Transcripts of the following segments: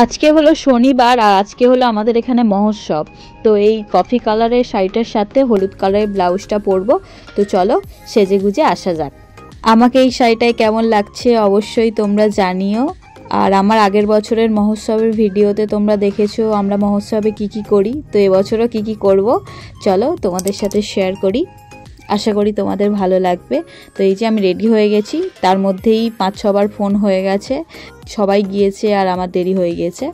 আজকে হলো শনিবার আর আজকে হলো আমাদের এখানে মহোৎসব। তো এই কফি কালারের শাড়িটার সাথে হলুদ কালারের ব্লাউজটা পরবো। তো চলো সেজে গুজে আসা যাক। আমাকে এই শাড়িটায় কেমন লাগছে অবশ্যই তোমরা জানিও। আর আমার আগের বছরের মহোৎসবের ভিডিওতে তোমরা দেখেছো আমরা মহোৎসবে কি করি, তো এবছরও কি করব চলো তোমাদের সাথে শেয়ার করি। আশা করি তোমাদের ভালো লাগবে। তো এই যে আমি রেডি হয়ে গেছি, তার মধ্যেই 5-6 বার ফোন হয়ে গেছে, সবাই গিয়েছে আর আমার দেরি হয়ে গিয়েছে।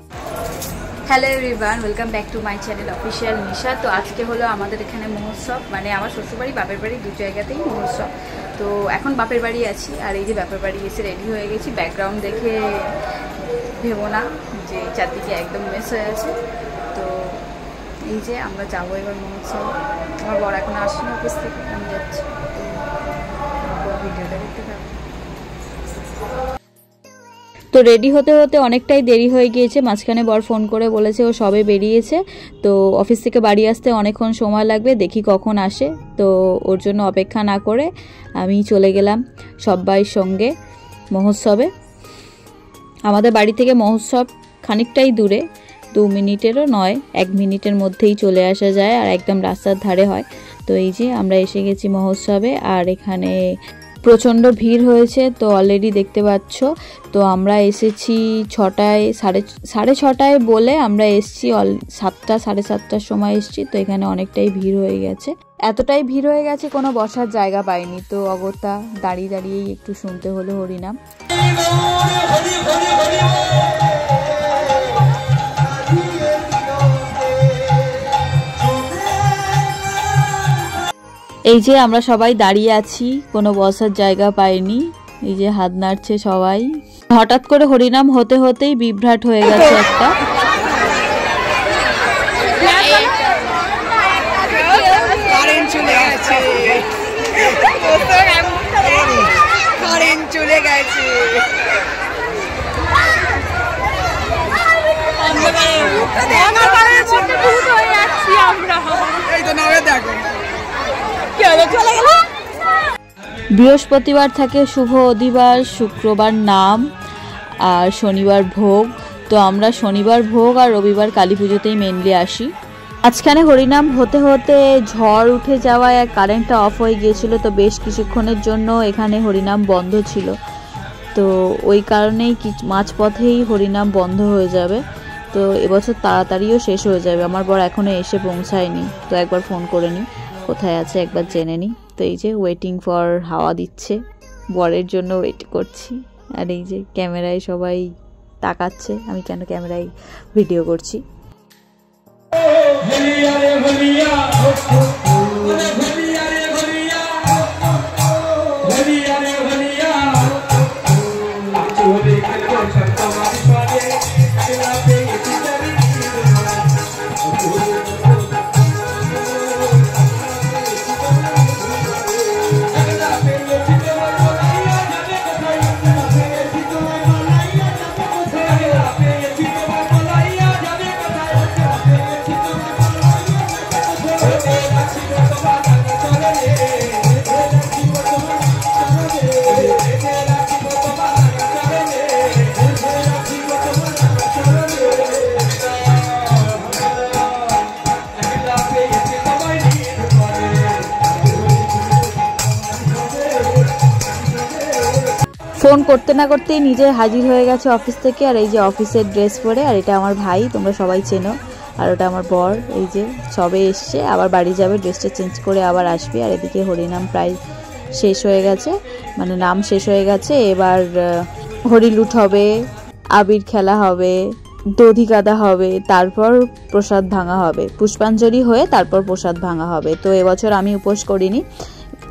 Hello everyone, welcome back to my channel official Nisha. তো আজকে হলো আমাদের এখানে মহোৎসব, মানে আমার শ্বশুরবাড়ি বাপের বাড়ি দু জায়গাতেই মহোৎসব। তো এখন বাপের বাড়ি আছি আর এই যে বাপের বাড়ি এসে রেডি হয়ে গেছি। ব্যাকগ্রাউন্ড দেখে ভেবো না যে চারদিকে একদম মেস হয়ে আছে। তো এই যে আমরা যাবো এবার মহোৎসব। আমার বড় এখন আসেনি অফিস থেকে, আমি যাচ্ছি। তো ভিডিওটা দেখতে থাকবো। তো রেডি হতে হতে অনেকটাই দেরি হয়ে গিয়েছে। মাঝখানে বর ফোন করে বলেছে ও সবে বেরিয়েছে, তো অফিস থেকে বাড়ি আসতে অনেকক্ষণ সময় লাগবে, দেখি কখন আসে। তো ওর জন্য অপেক্ষা না করে আমি চলে গেলাম সবাইয়ের সঙ্গে মহোৎসবে। আমাদের বাড়ি থেকে মহোৎসব খানিকটাই দূরে, 2 মিনিটেরও নয়, 1 মিনিটের মধ্যেই চলে আসা যায় আর একদম রাস্তার ধারে হয়। তো এই যে আমরা এসে গেছি মহোৎসবে আর এখানে প্রচণ্ড ভিড় হয়েছে। তো অলরেডি দেখতে পাচ্ছ। তো আমরা এসেছি 6টায়, সাড়ে 6টায় বলে আমরা এসেছি 7টা, সাড়ে 7টার সময় এসেছি। তো এখানে অনেকটাই ভিড় হয়ে গেছে, এতটাই ভিড় হয়ে গেছে কোনো বসার জায়গা পাইনি। তো অগত্যা দাঁড়িয়ে দাঁড়িয়েই একটু শুনতে হলো হরিনাম। এই যে আমরা সবাই দাঁড়িয়ে আছি, কোনো বসার জায়গা পাইনি। এই যে হাত নাড়ছে সবাই। হঠাৎ করে হরিনাম হতে হতেই বিভ্রাট হয়ে গেছে একটা। বৃহস্পতিবার থাকে শুভ অধিবার, শুক্রবার নাম আর শনিবার ভোগ। তো আমরা শনিবার ভোগ আর রবিবার কালী পুজোতেই মেনলি আসি। আজখানে হরিনাম হতে হতে ঝড় উঠে যাওয়ায় কারেন্টটা অফ হয়ে গিয়েছিল। তো বেশ কিছুক্ষণের জন্য এখানে হরিনাম বন্ধ ছিল। তো ওই কারণেই মাঝপথেই হরিনাম বন্ধ হয়ে যাবে। তো এবছর তাড়াতাড়িও শেষ হয়ে যাবে। আমার বর এখনো এসে পৌঁছায়নি, তো একবার ফোন করে নি কোথায় আছে একবার জেনে নি। তো এই যে ওয়েটিং ফর হাওয়া দিচ্ছে, বরের জন্য ওয়েট করছি। আর এই যে ক্যামেরায় সবাই তাকাচ্ছে, আমি কেন ক্যামেরায় ভিডিও করছি। ফোন করতে না করতেই নিজে হাজির হয়ে গেছে অফিস থেকে। আর এই যে অফিসের ড্রেস পরে, আর এটা আমার ভাই, তোমরা সবাই চেনো। আর ওটা আমার বর। এই যে সবে এসছে, আবার বাড়ি যাবে, ড্রেসটা চেঞ্জ করে আবার আসবে। আর এদিকে হরিনাম প্রায় শেষ হয়ে গেছে, মানে নাম শেষ হয়ে গেছে। এবার হরিলুট হবে, আবির খেলা হবে, দধি কাদা হবে, তারপর প্রসাদ ভাঙা হবে, পুষ্পাঞ্জলি হয়ে তারপর প্রসাদ ভাঙা হবে। তো এবছর আমি উপোস করিনি,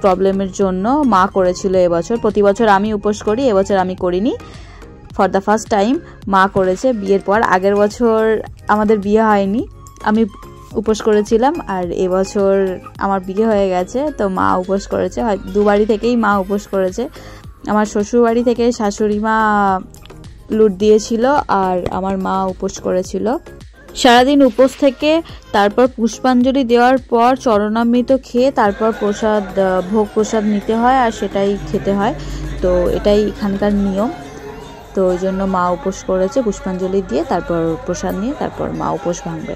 প্রবলেমের জন্য মা করেছিল এবছর। প্রতি বছর আমি উপোস করি, এবছর আমি করিনি। ফর দ্য ফার্স্ট টাইম মা করেছে বিয়ের পর। আগের বছর আমাদের বিয়ে হয়নি, আমি উপোস করেছিলাম। আর এবছর আমার বিয়ে হয়ে গেছে, তো মা উপোস করেছে। দুবাড়ি থেকেই মা উপোস করেছে। আমার শ্বশুরবাড়ি থেকে শাশুড়ি মা লুট দিয়েছিল আর আমার মা উপোস করেছিল। সারাদিন উপোস থেকে তারপর পুষ্পাঞ্জলি দেওয়ার পর চরণামৃত খেয়ে তারপর প্রসাদ, ভোগ প্রসাদ নিতে হয় আর সেটাই খেতে হয়। তো এটাই এখানকার নিয়ম। তো ওই জন্য মা উপোস করেছে, পুষ্পাঞ্জলি দিয়ে তারপর প্রসাদ নিয়ে তারপর মা উপোস ভাঙবে।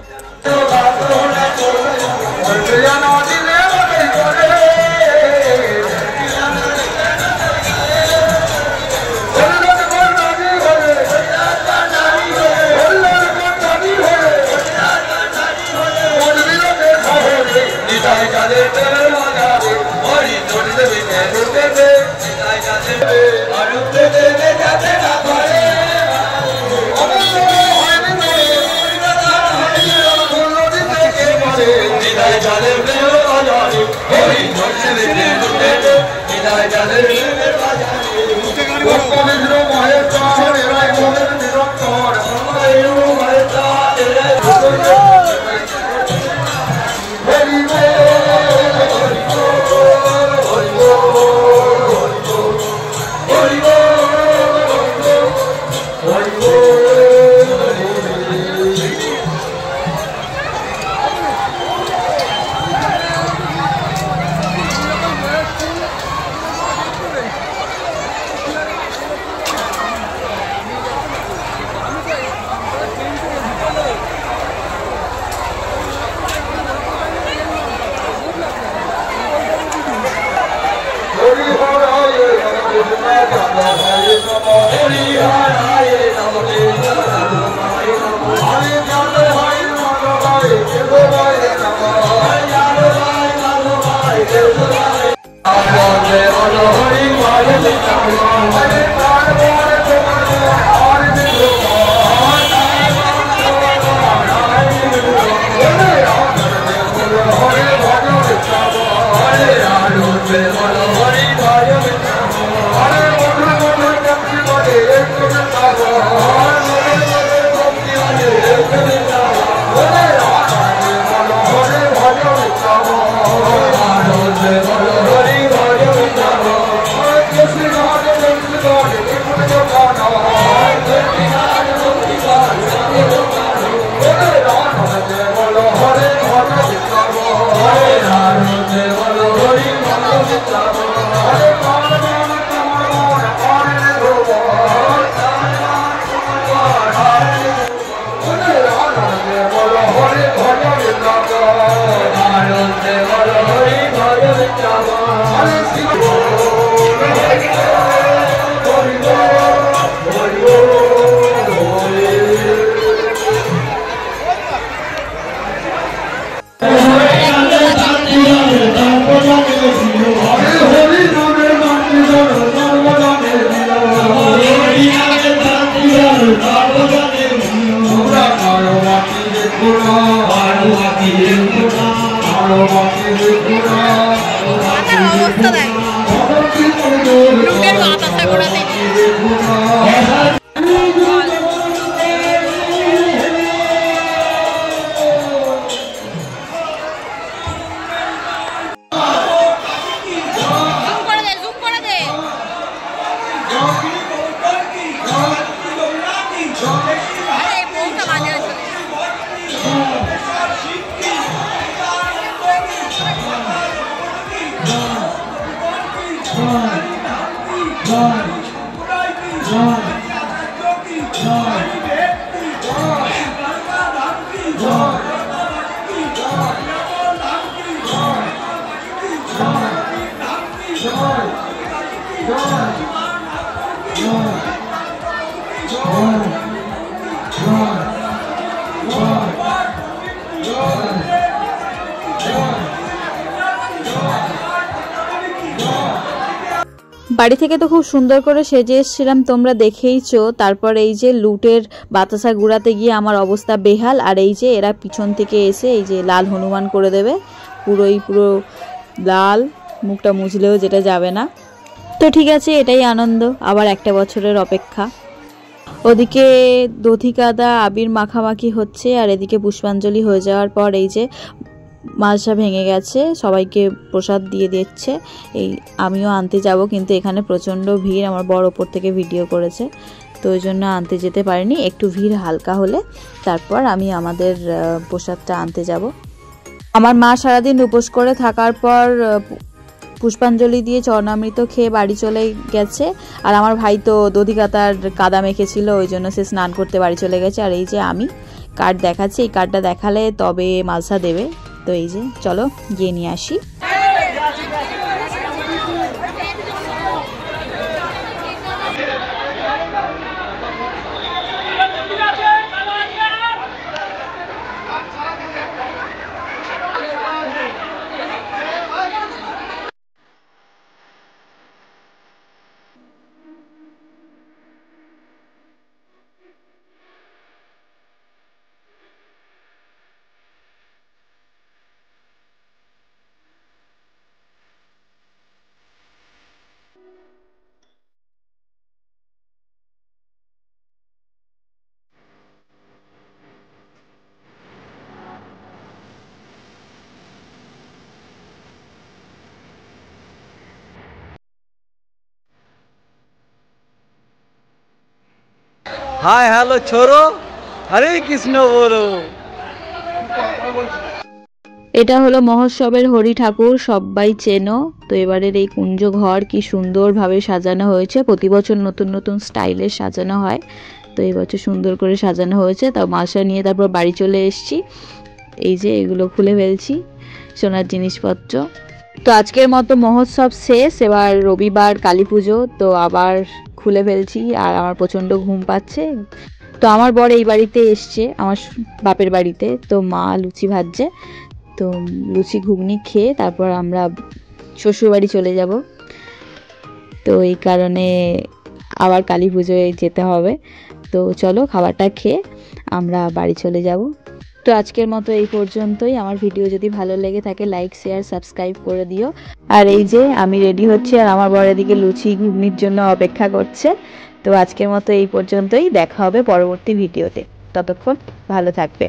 বাড়ি থেকে তো খুব সুন্দর করে সেজে এসেছিলাম, তোমরা দেখেইছো। তারপর এই যে লুটের বাতাসা গুড়াতে গিয়ে আমার অবস্থা বেহাল। আর এই যে এরা পিছন থেকে এসে এই যে লাল হনুমান করে দেবে, পুরো লাল, মুখটা মুছলেও যেটা যাবে না। তো ঠিক আছে, এটাই আনন্দ, আবার একটা বছরের অপেক্ষা। ওদিকে দধি কাদা আবির মাখামাখি হচ্ছে, আর এদিকে পুষ্পাঞ্জলি হয়ে যাওয়ার পর এই যে মালসা ভেঙে গেছে, সবাইকে প্রসাদ দিয়ে দিচ্ছে। এই আমিও আনতে যাব, কিন্তু এখানে প্রচণ্ড ভিড়, আমার বড় ওপর থেকে ভিডিও করেছে, তো ওই জন্য আনতে যেতে পারিনি। একটু ভিড় হালকা হলে তারপর আমি আমাদের প্রসাদটা আনতে যাব। আমার মা সারাদিন উপোস করে থাকার পর পুষ্পাঞ্জলি দিয়ে চরণামৃত খেয়ে বাড়ি চলে গেছে। আর আমার ভাই তো দধি কাতার কাদা মেখেছিল, ওই জন্য সে স্নান করতে বাড়ি চলে গেছে। আর এই যে আমি কার্ড দেখাচ্ছি, এই কার্ডটা দেখালে তবে মালসা দেবে। তো এই যে চলো গিয়ে নিয়ে আসি। हाय हेलो छोरो, हरे कृष्ण बोलो। এটা হলো মহোৎসবের হরি ঠাকুর, সবাই চেনো। তো এবারের এই কুঞ্জ ঘর কি সুন্দরভাবে সাজানো হয়েছে। প্রতি বছর নতুন নতুন স্টাইলের সাজানো হয়, তো এবছর সুন্দর করে সাজানো হয়েছে। তাও মালসা নিয়ে তারপর বাড়ি চলে এসেছি। এই যে এগুলো খুলে ফেলছি, সোনার জিনিসপত্র। তো আজকের মতো মহোৎসব শেষ, এবার রবিবার কালী পুজো, তো আবার খুলে ফেলছি। আর আমার প্রচণ্ড ঘুম পাচ্ছে। তো আমার বর এই বাড়িতে এসছে, আমার বাপের বাড়িতে। তো মা লুচি ভাজছে, তো লুচি ঘুগনি খেয়ে তারপর আমরা শ্বশুরবাড়ি চলে যাব। তো এই কারণে আবার কালী পুজোয় যেতে হবে। তো চলো খাবারটা খেয়ে আমরা বাড়ি চলে যাব। তো আজকের মতো এই পর্যন্তই। আমার ভিডিও যদি ভালো লেগে থাকে লাইক শেয়ার সাবস্ক্রাইব করে দিও। আর এই যে আমি রেডি হচ্ছি, আর আমার বরের দিকে লুচি ঘুগনির জন্য অপেক্ষা করছে। তো আজকের মতো এই পর্যন্তই, দেখা হবে পরবর্তী ভিডিওতে। ততক্ষণ ভালো থাকবে।